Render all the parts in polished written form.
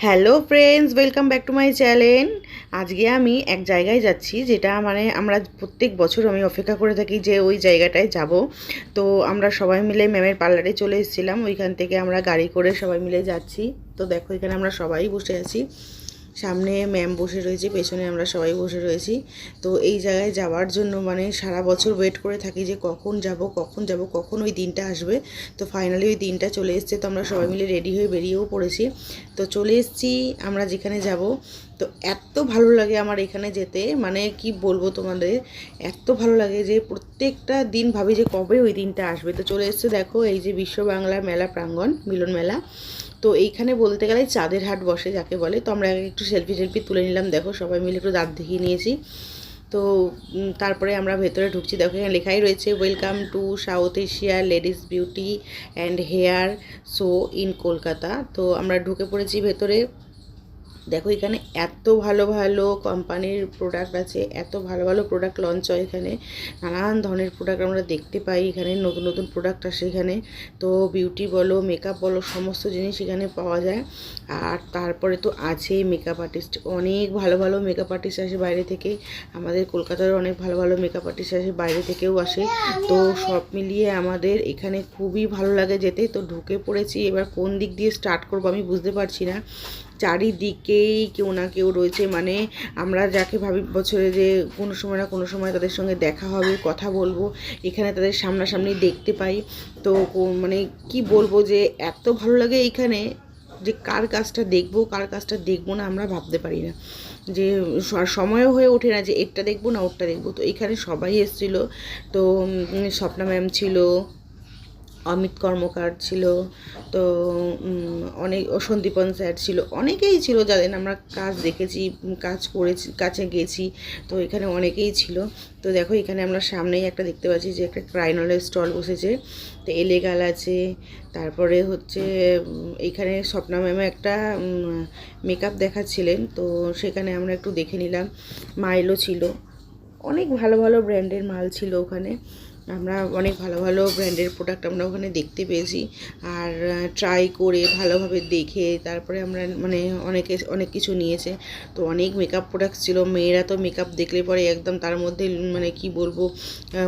Hello friends, welcome back to my channel. আজকে আমি এক জায়গায় যাচ্ছি, যেটা মানে আমরা প্রত্যেক বছর আমি অপেক্ষা করে থাকি যে ওই জায়গাটায় যাব। তো আমরা সবাই মিলে ম্যামের পার্লারে চলে এসেছিলাম, ওইখান থেকে আমরা গাড়ি করে সবাই মিলে যাচ্ছি। তো দেখো এখানে আমরা সবাই বসে আছি, সামনে ম্যাম বসে রয়েছে, পেছনে আমরা সবাই বসে রয়েছি। তো এই জায়গায় যাওয়ার জন্য মানে সারা বছর ওয়েট করে থাকি যে কখন যাব কখন যাব, কখন ওই দিনটা আসবে। তো ফাইনালি ওই দিনটা চলে এসছে। তো আমরা সবাই মিলে রেডি হয়ে বেরিয়েও পড়েছি। তো চলে এসেছি আমরা যেখানে যাব। তো এত ভালো লাগে আমার এখানে যেতে, মানে কি বলবো তোমাদের, এত ভালো লাগে যে প্রত্যেকটা দিন ভাবি যে কবে ওই দিনটা আসবে। তো চলে এসছে, দেখো এই যে বিশ্ব বাংলা মেলা প্রাঙ্গণ, মিলন মেলা। তো এইখানে বলতে গেলে চাঁদের হাট বসে যাকে বলে। তো আমরা একটু সেলফি তুলে নিলাম, দেখো সবাই মিলে একটু দাঁত দেখিয়ে নিয়েছি। তো তারপরে আমরা ভেতরে ঢুকছি, দেখো এখানে লেখাই রয়েছে welcome to South Asia ladies beauty and hair show in Kolkata. তো আমরা ঢুকে পড়েছি ভেতরে। দেখো এখানে এত ভালো ভালো কোম্পানির প্রোডাক্ট আছে, এত ভালো ভালো প্রোডাক্ট লঞ্চ হয় এখানে। নানান ধরনের প্রোডাক্ট আমরা দেখতে পাই এখানে, নতুন নতুন প্রোডাক্ট আসে এখানে। তো বিউটি বলো, মেকআপ বলো, সমস্ত জিনিস এখানে পাওয়া যায়। আর তারপরে তো আছে মেকআপ আর্টিস্ট, অনেক ভালো ভালো মেকআপ আর্টিস্ট আসে বাইরে থেকে। আমাদের কলকাতার অনেক ভালো ভালো মেকআপ আর্টিস্ট আসে, বাইরে থেকেও আসে। তো সব মিলিয়ে আমাদের এখানে খুবই ভালো লাগে যেতে। তো ঢুকে পড়েছি, এবার কোন দিক দিয়ে স্টার্ট করবো আমি বুঝতে পারছি না। চারিদিকেই কেউ না কেউ রয়েছে, মানে আমরা যাকে ভাবি বছরে যে কোনো সময় না কোনো সময় তাদের সঙ্গে দেখা হবে, কথা বলবো, এখানে তাদের সামনাসামনি দেখতে পাই। তো মানে কি বলবো যে এত ভালো লাগে এইখানে যে কার কাজটা দেখবো কার কাজটা দেখবো না আমরা ভাবতে পারি না, যে সময়ও হয়ে ওঠে না যে এরটা দেখবো না ওরটা দেখবো। তো এখানে সবাই এসেছিলো। তো স্বপ্না ম্যাম ছিল, অমিত কর্মকার ছিল, তো অনেক সন্দীপন স্যার ছিল, অনেকেই ছিল যাদের আমরা কাজ দেখেছি, কাজ করেছি, কাছে গেছি। তো এখানে অনেকেই ছিল। তো দেখো এখানে আমরা সামনেই একটা দেখতে পাচ্ছি যে একটা ক্রাইনলের স্টল বসেছে। তো এলেগাল আছে, তারপরে হচ্ছে এইখানে স্বপ্না ম্যামে একটা মেকআপ দেখাচ্ছিলেন, তো সেখানে আমরা একটু দেখে নিলাম। মাইলো ছিল, অনেক ভালো ভালো ব্র্যান্ডের মাল ছিল ওখানে। আমরা অনেক ভালো ভালো ব্র্যান্ডের প্রোডাক্ট আমরা ওখানে দেখতে পেয়েছি। আর ট্রাই করে ভালোভাবে দেখে তারপরে আমরা মানে অনেক কিছু নিয়েছে। তো অনেক মেকআপ প্রোডাক্টস ছিল। মেয়েরা তো মেকআপ দেখলে পরে একদম তার মধ্যে মানে কি বলবো,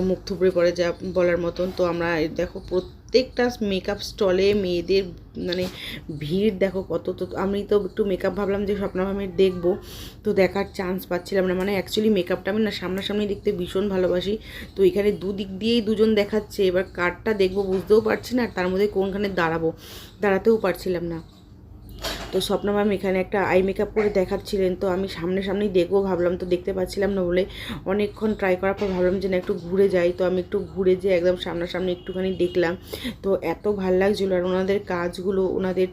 মুখ থুবড়ে পড়ে যা বলার মতন। তো আমরা দেখো প্রত্যেকটা মেকআপ স্টলে মেয়েদের মানে ভিড় দেখো কত। তো আমি তো একটু মেকআপ ভাবলাম যে স্বপ্না ম্যামের দেখবো, তো দেখার চান্স পাচ্ছিলাম না। মানে অ্যাকচুয়ালি মেকআপটা আমি না সামনাসামনি দেখতে ভীষণ ভালোবাসি। তো এখানে দুদিক দিয়েই দুজন দেখাচ্ছে, এবার কারটা দেখবো বুঝতেও পারছি না, আর তার মধ্যে কোনখানে দাঁড়াতেও পারছিলাম না। তো স্বপ্না ম্যাম এখানে একটা আই মেকআপ করে দেখাচ্ছিলেন, তো আমি সামনেই দেখবো ভাবলাম, তো দেখতে পাচ্ছিলাম না বলে অনেকক্ষণ ট্রাই করার পর ভাবলাম যে না একটু ঘুরে যাই। তো আমি একটু ঘুরে যেয়ে একদম সামনাসামনি একটুখানি দেখলাম। তো এত ভালো লাগছিলো, আর ওনাদের কাজগুলো, ওনাদের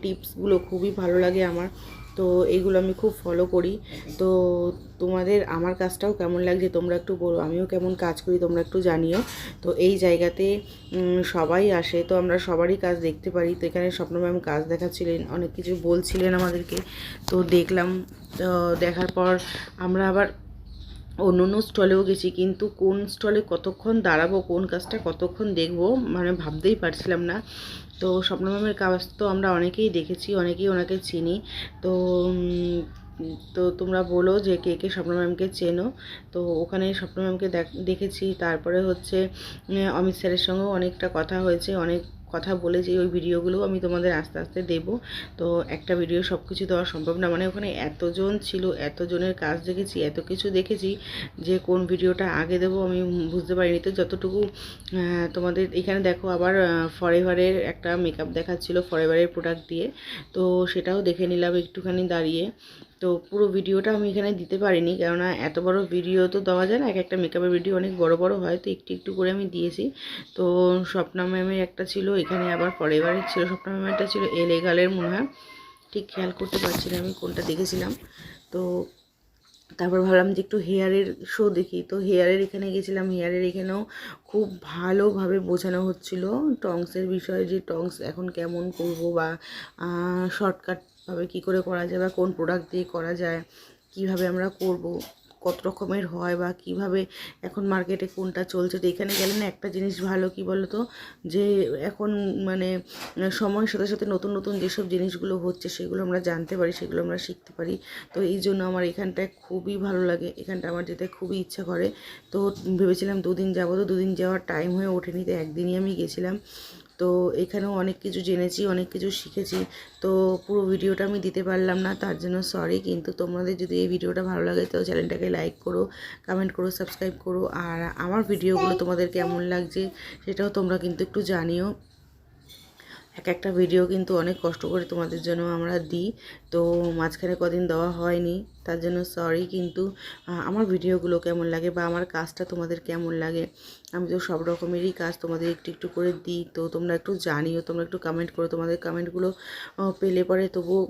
টিপসগুলো খুবই ভালো লাগে আমার। তো এইগুলো আমি খুব ফলো করি। তো তোমাদের আমার কাজটাও কেমন লাগছে তোমরা একটু বলো, আমিও কেমন কাজ করি তোমরা একটু জানিও। তো এই জায়গাতে সবাই আসে, তো আমরা সবারই কাজ দেখতে পারি। তো এখানে স্বপ্ন ম্যাম কাজ দেখাচ্ছিলেন, অনেক কিছু বলছিলেন আমাদেরকে, তো দেখলাম। তো দেখার পর আমরা আবার অন্য স্টলেও গেছি, কিন্তু কোন স্টলে কতক্ষণ দাঁড়াবো, কোন কাজটা কতক্ষণ দেখবো মানে ভাবতেই পারছিলাম না। তো স্বপ্ন ম্যামের কাজ তো আমরা অনেকেই দেখেছি, অনেকেই ওনাকে চিনি। তো তো তোমরা বলো যে কে কে স্বপ্ন ম্যামকে চেনো। তো ওখানে স্বপ্ন ম্যামকে দেখেছি। তারপরে হচ্ছে অমিত স্যারের সঙ্গেও অনেকটা কথা হয়েছে, অনেক কথা বলেছি। ওই ভিডিওগুলো আমি তোমাদের আস্তে আস্তে দেবো। তো একটা ভিডিও সব কিছু দেওয়া সম্ভব না, মানে ওখানে এতজন ছিল, এতজনের কাজ দেখেছি, এত কিছু দেখেছি যে কোন ভিডিওটা আগে দেবো আমি বুঝতে পারিনি। তো যতটুকু তোমাদের এখানে দেখো আবার ফরএভারের একটা মেকআপ দেখাচ্ছিল ফরএভারের প্রোডাক্ট দিয়ে, তো সেটাও দেখে নিলাম একটুখানি দাঁড়িয়ে। তো পুরো ভিডিওটা আমি এখানে দিতে পারিনি, কেননা এত বড় ভিডিও তো দেওয়া যায় না, এক একটা মেকআপের ভিডিও অনেক বড় বড় হয়, তো একটু একটু করে আমি দিয়েছি। তো স্বপ্না ম্যামের একটা ছিল এখানে, আবার ফরএভারের ছিল, স্বপ্না ম্যামেরটা ছিল এলেগালের মনে হয়, ঠিক খেয়াল করতে পারছি না আমি কোনটা দেখেছিলাম। তো তারপর ভাবলাম যে একটু হেয়ারের শো দেখি। তো হেয়ারের এখানে গেছিলাম, হেয়ারের এখানেও খুব ভালোভাবে বোঝানো হচ্ছিল টংসের বিষয়ে, যে টংস এখন কেমন করব, বা শর্টকাটভাবে কী করে করা যায়, বা কোন প্রোডাক্ট দিয়ে করা যায়, কিভাবে আমরা করব। কত রকমের হয় বা কিভাবে এখন মার্কেটে কোনটা চলছে। তো এখানে গেলে না একটা জিনিস ভালো, কি বলো তো, যে এখন মানে সময়ের সাথে সাথে নতুন নতুন যেসব জিনিসগুলো হচ্ছে সেগুলো আমরা জানতে পারি, সেগুলো আমরা শিখতে পারি। তো এই জন্য আমার এখানটায় খুবই ভালো লাগে, এখানটা আমার যেতে খুবই ইচ্ছা করে। তো ভেবেছিলাম 2 দিন যাবো, তো 2 দিন যাওয়ার টাইম হয়ে ওঠেনি, তো একদিনই আমি গেছিলাম। তো এখানেও অনেক কিছু জেনেছি, অনেক কিছু শিখেছি। তো পুরো ভিডিওটা আমি দিতে পারলাম না, তার জন্য সরি। কিন্তু তোমাদের যদি এই ভিডিওটা ভালো লাগে তো চ্যানেলটাকে লাইক করো, কমেন্ট করো, সাবস্ক্রাইব করো। আর আমার ভিডিওগুলো তোমাদের কেমন লাগছে সেটাও তোমরা কিন্তু একটু জানিও। একটা ভিডিও কিন্তু অনেক কষ্ট করে তোমাদের জন্য আমরা দিই, তো মাঝখানে কদিন দেওয়া হয়নি, তার জন্য সরি। কিন্তু আমার ভিডিওগুলো কেমন লাগে বা আমার কাজটা তোমাদের কেমন লাগে, আমি তো সব রকমেরই কাজ তোমাদের একটু একটু করে দিই, তো তোমরা একটু জানিও, তোমরা একটু কমেন্ট করো। তোমাদের কমেন্টগুলো পেলে পরে তবুও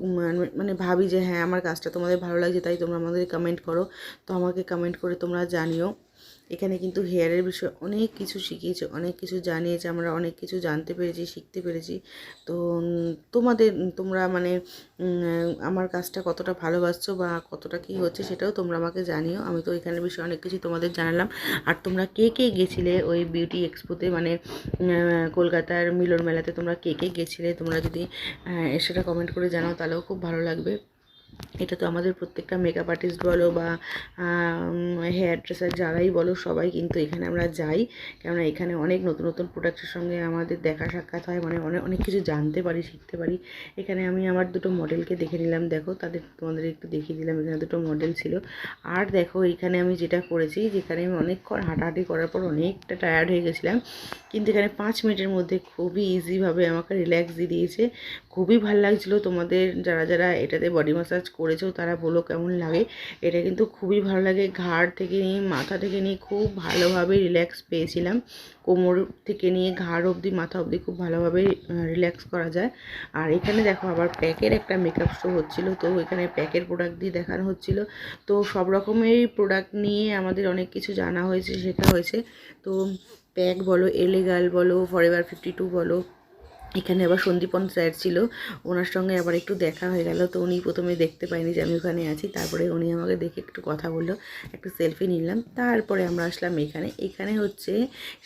মানে ভাবি যে হ্যাঁ আমার কাজটা তোমাদের ভালো লাগছে, তাই তোমরা আমাদের কমেন্ট করো। তো আমাকে কমেন্ট করে তোমরা জানিও। এখানে কিন্তু হেয়ারের বিষয়ে অনেক কিছু শিখিয়েছে, অনেক কিছু জানিয়েছে, আমরা অনেক কিছু জানতে পেরেছি, শিখতে পেরেছি। তো তোমরা মানে আমার কাজটা কতটা ভালোবাসছো বা কতটা কী হচ্ছে সেটাও তোমরা আমাকে জানিও। আমি তো এখানের বিষয়ে অনেক কিছু তোমাদের জানালাম। আর তোমরা কে কে গেছিলে ওই বিউটি এক্সপোতে, মানে কলকাতার মিলন মেলাতে তোমরা কে কে গেছিলে, তোমরা যদি সেটা কমেন্ট করে জানাও তাহলেও খুব ভালো লাগবে। এটা তো আমাদের প্রত্যেকটা মেকআপ আর্টিস্ট বলো বা হেয়ার ড্রেসার যারাই বলো, সবাই কিন্তু এখানে আমরা যাই। কেননা এখানে অনেক নতুন নতুন প্রোডাক্টের সঙ্গে আমাদের দেখা সাক্ষাৎ হয়, মানে অনেক অনেক কিছু জানতে পারি, শিখতে পারি। এখানে আমি আমার দুটো মডেলকে দেখে নিলাম, দেখো তোমাদের একটু দেখিয়ে দিলাম, এখানে দুটো মডেল ছিল। আর দেখো এখানে আমি যেটা করেছি, যেখানে আমি অনেকক্ষণ হাঁটাহাঁটি করার পর অনেকটা টায়ার্ড হয়ে গেছিলাম, কিন্তু এখানে 5 মিনিটের মধ্যে খুবই ইজিভাবে আমাকে রিল্যাক্স দিয়ে দিয়েছে। খুবই ভালো লাগছিলো। তোমাদের যারা যারা এটাতে বডি ম্যাসাজ করেছো তারা বলো কেমন লাগে। এটা কিন্তু খুবই ভালো লাগে, ঘাড় থেকে নিয়ে মাথা থেকে নিয়ে খুব ভালোভাবে রিল্যাক্স পেয়েছিলাম। কোমর থেকে নিয়ে ঘাড় অবধি মাথা অবধি খুব ভালোভাবে রিল্যাক্স করা যায়। আর এখানে দেখো আবার প্যাকের একটা মেকআপ শো হচ্ছিলো, তো এখানে প্যাকের প্রোডাক্ট দিয়ে দেখানো হচ্ছিলো। তো সব রকমেরই প্রোডাক্ট নিয়ে আমাদের অনেক কিছু জানা হয়েছে, শেখা হয়েছে। তো প্যাক বলো, এলেগাল বলো, ফরএভার 52 বলো, এখানে আবার সন্দীপন স্যার ছিল, ওনার সঙ্গে আবার একটু দেখা হয়ে গেল। তো উনি প্রথমে দেখতে পাইনি যে আমি ওখানে আছি, তারপরে উনি আমাকে দেখে একটু কথা বললো, একটু সেলফি নিলাম। তারপরে আমরা আসলাম এখানে হচ্ছে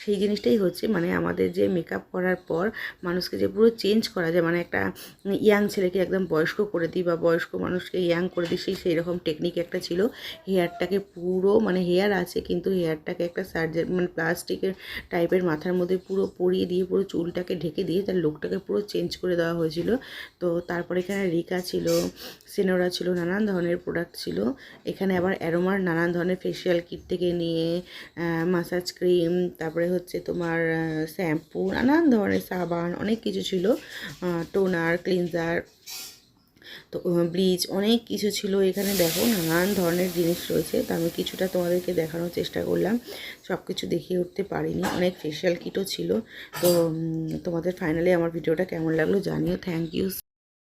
সেই জিনিসটাই হচ্ছে, মানে আমাদের যে মেকআপ করার পর মানুষকে যে পুরো চেঞ্জ করা যায়, মানে একটা ইয়াং ছেলেকে একদম বয়স্ক করে দিই বা বয়স্ক মানুষকে ইয়াং করে দিই, সেই রকম টেকনিক একটা ছিল। হেয়ারটাকে পুরো, মানে হেয়ার আছে কিন্তু হেয়ারটাকে একটা সার্জারি, মানে প্লাস্টিকের টাইপের মাথার মধ্যে পুরো পরিয়ে দিয়ে পুরো চুলটাকে ঢেকে দিয়ে তার লুকটাকে পুরো চেঞ্জ করে দেওয়া হয়েছিল। তো তারপরে এখানে রিকা ছিল, সেনোরা ছিল, নানান ধরনের প্রোডাক্ট ছিল। এখানে আবার অ্যারোমার নানান ধরনের ফেসিয়াল কিট থেকে নিয়ে মাসাজ ক্রিম, তারপরে হচ্ছে তোমার শ্যাম্পু, নানান ধরনের সাবান, অনেক কিছু ছিল, টোনার, ক্লিনজার, তো ব্লিচ, অনেক কিছু ছিল। এখানে দেখো নানান ধরনের জিনিস রয়েছে, তো আমি কিছুটা তোমাদেরকে দেখানোর চেষ্টা করলাম, সব কিছু দেখিয়ে উঠতে পারিনি। অনেক ফেশিয়াল কিটও ছিল। তো তোমাদের ফাইনালি আমার ভিডিওটা কেমন লাগলো জানিও। Thank you.